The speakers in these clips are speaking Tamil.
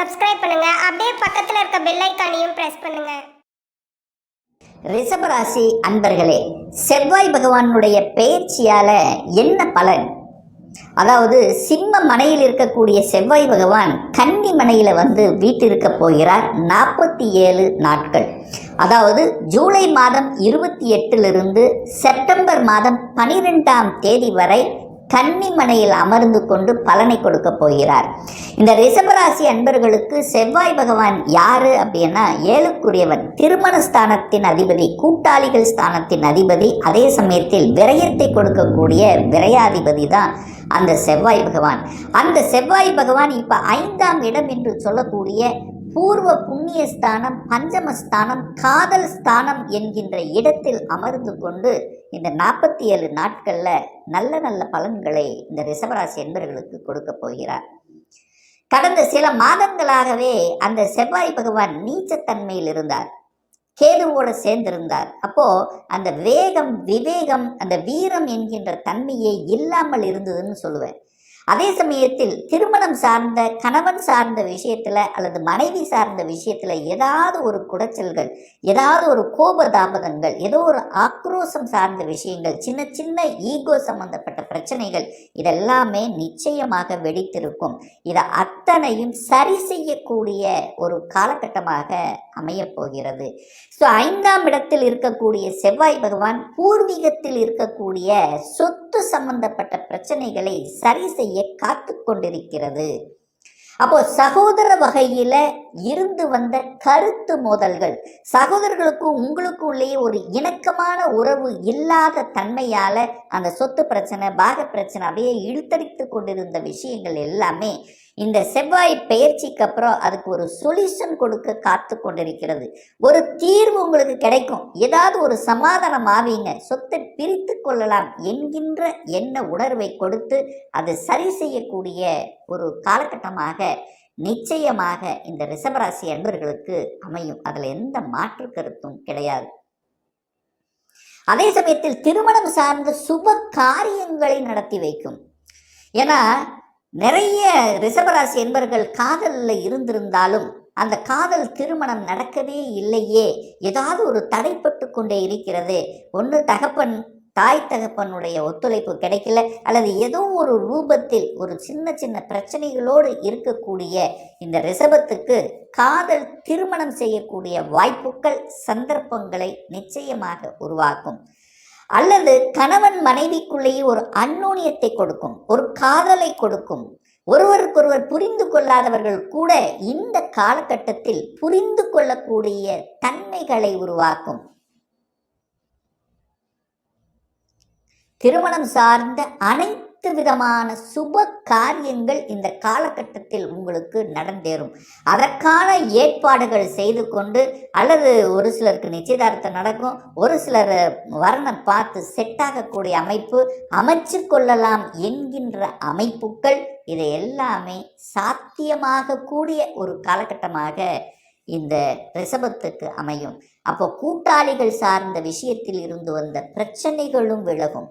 சப்ஸ்கிரைப் பண்ணுங்க. அப்படியே பக்கத்துல இருக்க பெல் ஐகானையும் பிரஸ் பண்ணுங்க. ரிஷபராசி அன்பர்களே, செவ்வாய் பகவானுடைய பெயர்ச்சியால என்ன பலன்? அதாவது சிம்ம மனையில் இருக்கக்கூடிய செவ்வாய் பகவான் கன்னி மனையில வீட்டிருக்க போகிறார் 47 நாட்கள். அதாவது ஜூலை மாதம் 28 செப்டம்பர் மாதம் 12ஆம் தேதி வரை கன்னிமனையில் அமர்ந்து கொண்டு பலனை கொடுக்க போகிறார். இந்த ரிஷபராசி அன்பர்களுக்கு செவ்வாய் பகவான் யாரு அப்படின்னா, ஏழுக்குரியவன், திருமண ஸ்தானத்தின் அதிபதி, கூட்டாளிகள் ஸ்தானத்தின் அதிபதி, அதே சமயத்தில் விரயத்தை கொடுக்கக்கூடிய விரையாதிபதி தான் அந்த செவ்வாய் பகவான். அந்த செவ்வாய் பகவான் இப்ப 5ஆம் இடம் என்று சொல்லக்கூடிய பூர்வ புண்ணிய ஸ்தானம், பஞ்சமஸ்தானம், காதல் ஸ்தானம் என்கின்ற இடத்தில் அமர்ந்து கொண்டு இந்த 47 நாட்கள்ல நல்ல நல்ல பலன்களை இந்த ரிஷபராசி என்பவர்களுக்கு கொடுக்க போகிறார். கடந்த சில மாதங்களாகவே அந்த செவ்வாய் பகவான் நீச்சத்தன்மையில் இருந்தார், கேதுவோடு சேர்ந்திருந்தார். அப்போ அந்த வேகம், விவேகம், அந்த வீரம் என்கின்ற தன்மையே இல்லாமல் இருந்ததுன்னு சொல்லுவேன். அதே சமயத்தில் திருமணம் சார்ந்த, கணவன் சார்ந்த விஷயத்துல அல்லது மனைவி சார்ந்த விஷயத்துல ஏதாவது ஒரு குடைச்சல்கள், ஏதாவது ஒரு கோபதாபதங்கள், ஏதோ ஒரு ஆக்ரோஷம் சார்ந்த விஷயங்கள், சின்ன சின்ன ஈகோ சம்பந்தப்பட்ட பிரச்சனைகள், இதெல்லாமே நிச்சயமாக வெடித்திருக்கும். இதை அத்தனையும் சரி செய்யக்கூடிய ஒரு காலகட்டமாக அமையப் போகிறது. ஸோ 5ஆம் இடத்தில் இருக்கக்கூடிய செவ்வாய் பகவான் பூர்வீகத்தில் இருக்கக்கூடிய சொத்து சம்பந்தப்பட்ட பிரச்சனைகளை சரி செய்ய காத்து கொண்டிருக்கிறது. அப்போ சகோதர வகையில இருந்து வந்த கருத்து மோதல்கள், சகோதரர்களுக்கும் உங்களுக்கும் உள்ளே ஒரு இணக்கமான உறவு இல்லாத தன்மையால அந்த சொத்து பிரச்சனை, பாக பிரச்சனை அப்படியே இழுத்தடித்து கொண்டிருந்த விஷயங்கள் எல்லாமே இந்த செவ்வாய் பெயர்ச்சிக்கு அப்புறம் அதுக்கு ஒரு சொல்யூஷன் கொடுக்க காத்து கொண்டிருக்கிறது. ஒரு தீர்வு உங்களுக்கு கிடைக்கும், ஏதாவது ஒரு சமாதானம் ஆவீங்க, சொத்தை பிரித்து கொள்ளலாம் என்கின்ற எண்ண உணர்வை கொடுத்து அதை சரி செய்யக்கூடிய ஒரு காலகட்டமாக நிச்சயமாக இந்த ரிஷபராசி அன்பர்களுக்கு அமையும். அதுல எந்த மாற்று கருத்தும் கிடையாது. அதே சமயத்தில் திருமணம் சார்ந்த சுப காரியங்களை நடத்தி வைக்கும். ஏன்னா நிறைய ரிஷபராசி என்பவர்கள் காதலில் இருந்திருந்தாலும் அந்த காதல் திருமணம் நடக்கவே இல்லையே, ஏதாவது ஒரு தடைப்பட்டு கொண்டே இருக்கிறது. ஒன்று தாய் தகப்பனுடைய ஒத்துழைப்பு கிடைக்கல, அல்லது ஏதோ ஒரு ரூபத்தில் ஒரு சின்ன சின்ன பிரச்சனைகளோடு இருக்கக்கூடிய இந்த ரிஷபத்துக்கு காதல் திருமணம் செய்யக்கூடிய வாய்ப்புகள், சந்தர்ப்பங்களை நிச்சயமாக உருவாக்கும். அல்லது கணவன் மனைவிக்குள்ளேயே ஒரு அந்யோன்யத்தை கொடுக்கும், ஒரு காதலை கொடுக்கும். ஒருவருக்கொருவர் புரிந்து கொள்ளாதவர்கள் கூட இந்த காலகட்டத்தில் புரிந்து கொள்ளக்கூடிய தன்மைகளை உருவாக்கும். திருமணம் சார்ந்த அனைத்து விதமான சுப காரியங்கள் இந்த காலகட்டத்தில் உங்களுக்கு நடந்தேறும். அதற்கான ஏற்பாடுகள் செய்து கொண்டு, அல்லது ஒரு சிலருக்கு நிச்சயதார்த்தம் நடக்கும், ஒரு சிலர் வர்ணம் பார்த்து செட் ஆகக்கூடிய அமைப்பு அமைச்சு கொள்ளலாம் என்கின்ற அமைப்புகள், இதை எல்லாமே சாத்தியமாக கூடிய ஒரு காலகட்டமாக இந்த ரிஷபத்துக்கு அமையும். அப்போ கூட்டாளிகள் சார்ந்த விஷயத்தில் இருந்து வந்த பிரச்சனைகளும் விலகும்.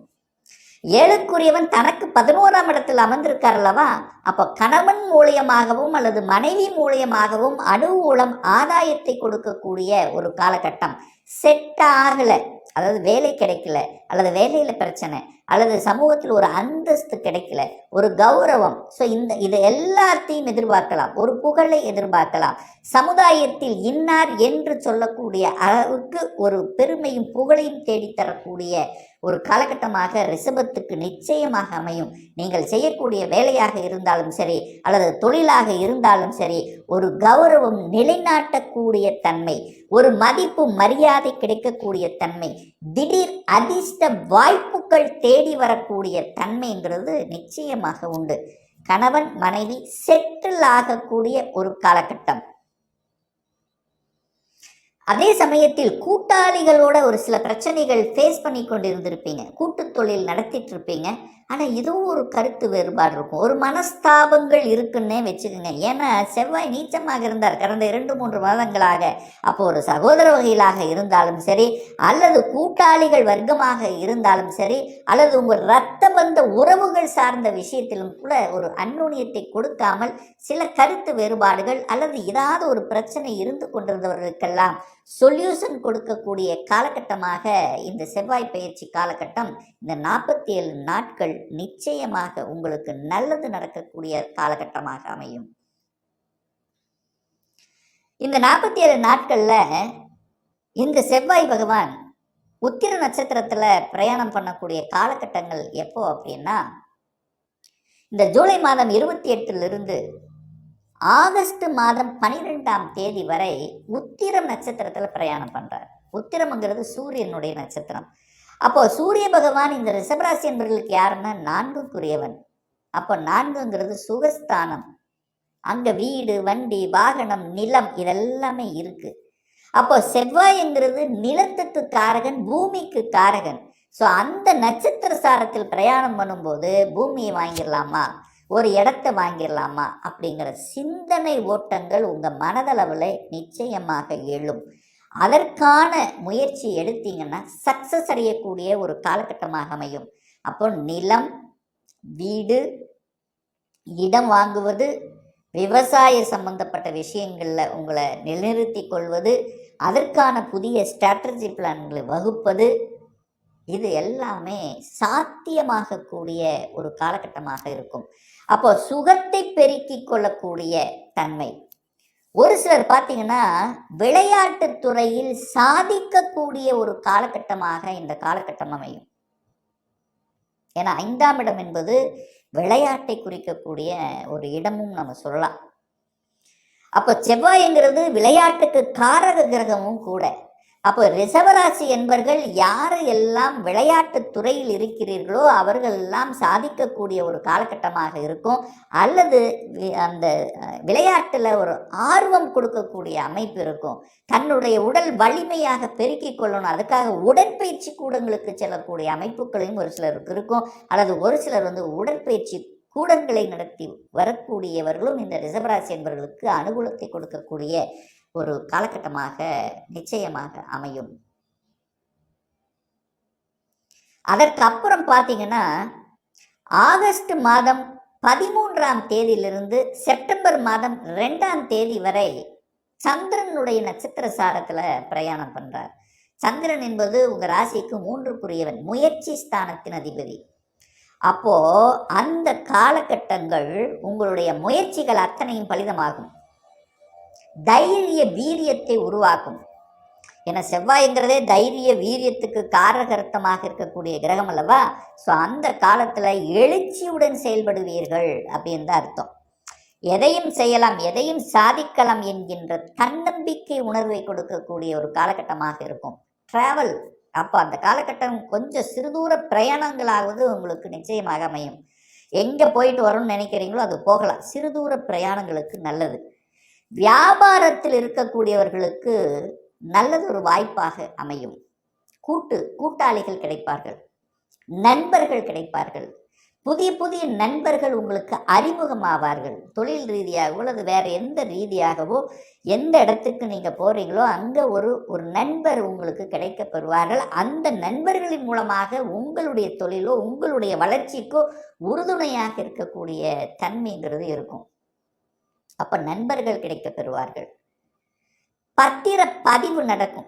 ஏழுக்குரியவன் தனக்கு 11ஆம் இடத்தில் அமர்ந்திருக்கார் அல்லவா, அப்போ கணவன் மூலியமாகவும் அல்லது மனைவி மூலியமாகவும் அனுகூலம், ஆதாயத்தை கொடுக்கக்கூடிய ஒரு காலகட்டம். செட் ஆகலை, அதாவது வேலை கிடைக்கல, அல்லது வேலையில் பிரச்சனை, அல்லது சமூகத்தில் ஒரு அந்தஸ்து கிடைக்கல, ஒரு கௌரவம், ஸோ இது எல்லாத்தையும் எதிர்பார்க்கலாம். ஒரு புகழை எதிர்பார்க்கலாம். சமுதாயத்தில் இன்னார் என்று சொல்லக்கூடிய அளவுக்கு ஒரு பெருமையும் புகழையும் தேடித்தரக்கூடிய ஒரு காலகட்டமாக ரிஷபத்துக்கு நிச்சயமாக அமையும். நீங்கள் செய்யக்கூடிய வேலையாக இருந்தாலும் சரி, அல்லது தொழிலாக இருந்தாலும் சரி, ஒரு கௌரவம் நிலைநாட்டக்கூடிய தன்மை, ஒரு மதிப்பு மரியாதை கிடைக்கக்கூடிய தன்மை, திடீர் அதிர்ஷ்ட வாய்ப்புகள் தேடி வரக்கூடிய தன்மைங்கிறது நிச்சயமாக உண்டு. கணவன் மனைவி செட்டில் ஆகக்கூடிய ஒரு காலகட்டம். அதே சமயத்தில் கூட்டாளிகளோட ஒரு சில பிரச்சனைகள் ஃபேஸ் பண்ணி கொண்டு இருந்திருப்பீங்க. கூட்டு தொழில் நடத்திட்டு இருப்பீங்க. ஆனால் ஏதோ ஒரு கருத்து வேறுபாடு இருக்கும், ஒரு மனஸ்தாபங்கள் இருக்குன்னே வச்சுக்கோங்க. ஏன்னா செவ்வாய் நீச்சமாக இருந்தார் கடந்த 2-3 மாதங்களாக. அப்போ ஒரு சகோதர வகையிலாக இருந்தாலும் சரி, அல்லது கூட்டாளிகள் வர்க்கமாக இருந்தாலும் சரி, அல்லது உங்கள் இரத்த பந்த உறவுகள் சார்ந்த விஷயத்திலும் கூட ஒரு அந்நுண்ணியத்தை கொடுக்காமல் சில கருத்து வேறுபாடுகள் அல்லது ஏதாவது ஒரு பிரச்சனை இருந்து கொண்டிருந்தவர்களுக்கெல்லாம் சொல்யூஷன் கொடுக்கக்கூடிய காலகட்டமாக இந்த செவ்வாய் பயிற்சி காலகட்டம், இந்த 47 நாட்கள் நிச்சயமாக உங்களுக்கு நல்லது நடக்கக்கூடிய காலகட்டமாக அமையும். இந்த 47 நாட்கள்ல இந்த செவ்வாய் பகவான் உத்திர நட்சத்திரத்துல பிரயாணம் பண்ணக்கூடிய காலகட்டங்கள் எப்போ அப்படின்னா, இந்த ஜூலை மாதம் 28 ஆகஸ்ட் மாதம் 12ஆம் தேதி வரை உத்திரம் நட்சத்திரத்தில் பிரயாணம் பண்ணுறார். உத்திரம்ங்கிறது சூரியனுடைய நட்சத்திரம். அப்போ சூரிய பகவான் இந்த ரிஷபராசி என்பவர்களுக்கு யாருன்னா 4க்குரியவன். அப்போ 4ங்கிறது சுகஸ்தானம். அங்கே வீடு, வண்டி, வாகனம், நிலம் இதெல்லாமே இருக்கு. அப்போ செவ்வாய்ங்கிறது நிலத்துக்கு காரகன், பூமிக்கு காரகன். ஸோ அந்த நட்சத்திர சாரத்தில் பிரயாணம் பண்ணும்போது பூமியை வாங்கிடலாமா, ஒரு இடத்த வாங்கிடலாமா அப்படிங்கிற சிந்தனை ஓட்டங்கள் உங்கள் மனதளவில் நிச்சயமாக எழும். அதற்கான முயற்சி எடுத்தீங்கன்னா சக்ஸஸ் அடையக்கூடிய ஒரு காலகட்டமாக அமையும். அப்போ நிலம், வீடு, இடம் வாங்குவது, விவசாய சம்பந்தப்பட்ட விஷயங்களில் உங்களை நிலைநிறுத்தி கொள்வது, அதற்கான புதிய ஸ்ட்ராட்டஜி பிளான்களை வகுப்பது, இது எல்லாமே சாத்தியமாகக்கூடிய ஒரு காலகட்டமாக இருக்கும். அப்போ சுகத்தை பெருக்கிக் கொள்ளக்கூடிய தன்மை. ஒரு சிலர் பார்த்தீங்கன்னா விளையாட்டுத் துறையில் சாதிக்கக்கூடிய ஒரு காலகட்டமாக இந்த காலகட்டம் அமையும். ஏன்னா 5ஆம் இடம் என்பது விளையாட்டை குறிக்கக்கூடிய ஒரு இடமும் நம்ம சொல்லலாம். அப்போ செவ்வாய்ங்கிறது விளையாட்டுக்கு காரக கிரகமும் கூட. அப்போ ரிஷபராசி என்பர்கள் யார் எல்லாம் விளையாட்டுத் துறையில் இருக்கிறீர்களோ அவர்கள் எல்லாம் சாதிக்கக்கூடிய ஒரு காலகட்டமாக இருக்கும். அல்லது அந்த விளையாட்டில் ஒரு ஆர்வம் கொடுக்கக்கூடிய அமைப்பு இருக்கும். தன்னுடைய உடல் வலிமையாக பெருக்கிக் கொள்ளணும், அதுக்காக உடற்பயிற்சி கூடங்களுக்கு செல்லக்கூடிய அமைப்புகளையும் ஒரு சிலருக்கு இருக்கும். அல்லது ஒரு சிலர் உடற்பயிற்சி கூடங்களை நடத்தி வரக்கூடியவர்களும் இந்த ரிஷபராசி என்பவர்களுக்கு அனுகூலத்தை கொடுக்கக்கூடிய ஒரு காலகட்டமாக நிச்சயமாக அமையும். அதற்கு அப்புறம் பார்த்தீங்கன்னா ஆகஸ்ட் மாதம் 13ஆம் தேதியிலிருந்து செப்டம்பர் மாதம் 2ஆம் தேதி வரை சந்திரனுடைய நட்சத்திர சாரத்தில் பிரயாணம் பண்ணுறார். சந்திரன் என்பது உங்கள் ராசிக்கு 3க்குரியவன், முயற்சி ஸ்தானத்தின் அதிபதி. அப்போ அந்த காலகட்டங்கள் உங்களுடைய முயற்சிகள் அத்தனையும் பலிதமாகும், தைரிய வீரியத்தை உருவாக்கும். ஏன்னா செவ்வாய்ங்கிறதே தைரிய வீரியத்துக்கு காரகர்த்தமாக இருக்கக்கூடிய கிரகம் அல்லவா. ஸோ அந்த காலத்தில் எழுச்சியுடன் செயல்படுவீர்கள் அப்படின்னு தான் அர்த்தம். எதையும் செய்யலாம், எதையும் சாதிக்கலாம் என்கின்ற தன்னம்பிக்கை உணர்வை கொடுக்கக்கூடிய ஒரு காலகட்டமாக இருக்கும். டிராவல், அப்போ அந்த காலகட்டம் கொஞ்சம் சிறுதூர பிரயாணங்களாவது உங்களுக்கு நிச்சயமாக அமையும். எங்கே போயிட்டு வரணும்னு நினைக்கிறீங்களோ அது போகலாம், சிறுதூர பிரயாணங்களுக்கு நல்லது. வியாபாரத்தில் இருக்கக்கூடியவர்களுக்கு நல்லது ஒரு வாய்ப்பாக அமையும். கூட்டாளிகள் கிடைப்பார்கள், நண்பர்கள் கிடைப்பார்கள், புதிய புதிய நண்பர்கள் உங்களுக்கு அறிமுகமாவார்கள். தொழில் ரீதியாகவோ அல்லது வேறு எந்த ரீதியாகவோ எந்த இடத்துக்கு நீங்கள் போகிறீங்களோ அங்கே ஒரு நண்பர் உங்களுக்கு கிடைக்கப்பெறுவார்கள். அந்த நண்பர்களின் மூலமாக உங்களுடைய தொழிலோ உங்களுடைய வளர்ச்சிக்கோ உறுதுணையாக இருக்கக்கூடிய தன்மைங்கிறது இருக்கும். அப்போ நண்பர்கள் கிடைக்கப் பெறுவார்கள். பத்திரப்பதிவு நடக்கும்,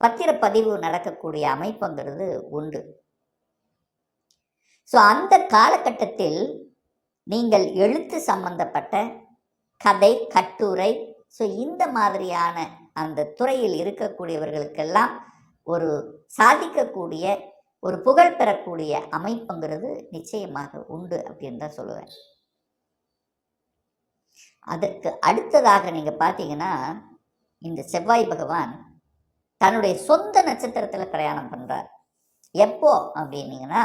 பத்திரப்பதிவு நடக்கக்கூடிய அமைப்புங்கிறது உண்டு. ஸோ அந்த காலகட்டத்தில் நீங்கள் எழுத்து சம்பந்தப்பட்ட கதை, கட்டுரை, ஸோ இந்த மாதிரியான அந்த துறையில் இருக்கக்கூடியவர்களுக்கெல்லாம் ஒரு சாதிக்கக்கூடிய ஒரு புகழ் பெறக்கூடிய அமைப்புங்கிறது நிச்சயமாக உண்டு அப்படின்னு தான் சொல்லுவேன். அதற்கு அடுத்ததாக நீங்கள் பார்த்தீங்கன்னா இந்த செவ்வாய் பகவான் தன்னுடைய சொந்த நட்சத்திரத்தில் பிரயாணம் பண்ணுறார். எப்போ அப்படின்னீங்கன்னா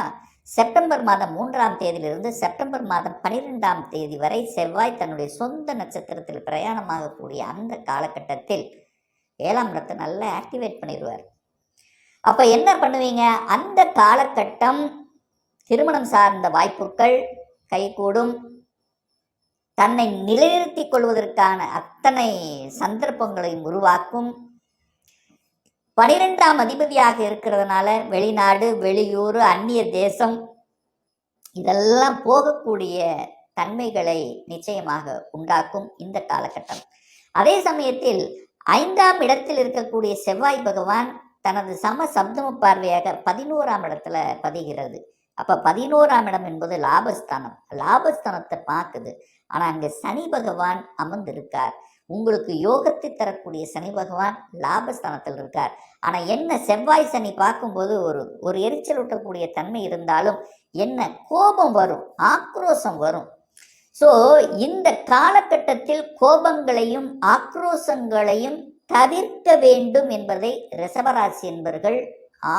செப்டம்பர் மாதம் 3ஆம் தேதியிலிருந்து செப்டம்பர் மாதம் 12ஆம் தேதி வரை செவ்வாய் தன்னுடைய சொந்த நட்சத்திரத்தில் பிரயாணமாகக்கூடிய அந்த காலகட்டத்தில் 7ஆம் இடத்தை நல்லா ஆக்டிவேட் பண்ணிடுவார். அப்போ என்ன பண்ணுவீங்க, அந்த காலகட்டம் திருமணம் சார்ந்த வாய்ப்புகள் கைகூடும். தன்னை நிலைநிறுத்திக் கொள்வதற்கான அத்தனை சந்தர்ப்பங்களையும் உருவாக்கும். 12ஆம் அதிபதியாக இருக்கிறதுனால வெளிநாடு, வெளியூர், அந்நிய தேசம் இதெல்லாம் போகக்கூடிய தன்மைகளை நிச்சயமாக உண்டாக்கும் இந்த காலகட்டம். அதே சமயத்தில் 5ஆம் இடத்தில் இருக்கக்கூடிய செவ்வாய் பகவான் தனது சம சப்தம பார்வையாக 11ஆம் இடத்துல பதிகிறது. அப்ப 11ஆம் இடம் என்பது லாபஸ்தானம். லாபஸ்தானத்தை பார்க்குது. ஆனா அங்க சனி பகவான் அமர்ந்திருக்கார். உங்களுக்கு யோகத்தை தரக்கூடிய சனி பகவான் லாபஸ்தானத்தில் இருக்கார். ஆனா என்ன, செவ்வாய் சனி பார்க்கும்போது ஒரு எரிச்சல் ஊட்டக்கூடிய தன்மை இருந்தாலும் என்ன கோபம் வரும், ஆக்ரோஷம் வரும். ஸோ இந்த காலகட்டத்தில் கோபங்களையும் ஆக்ரோஷங்களையும் தவிர்க்க வேண்டும் என்பதை ரிஷபராசி என்பவர்கள்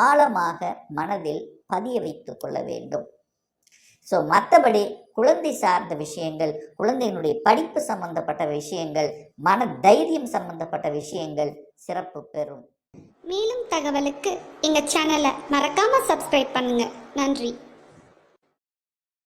ஆழமாக மனதில் பதிய வைத்துக் கொள்ள வேண்டும். ஸோ மற்றபடி குழந்தை சார்ந்த விஷயங்கள், குழந்தைகளுடைய படிப்பு சம்பந்தப்பட்ட விஷயங்கள், மன தைரியம் சம்பந்தப்பட்ட விஷயங்கள் சிறப்பு பெறும். மேலும் தகவலுக்கு எங்கள் சேனலை மறக்காமல் சப்ஸ்கிரைப் பண்ணுங்கள். நன்றி.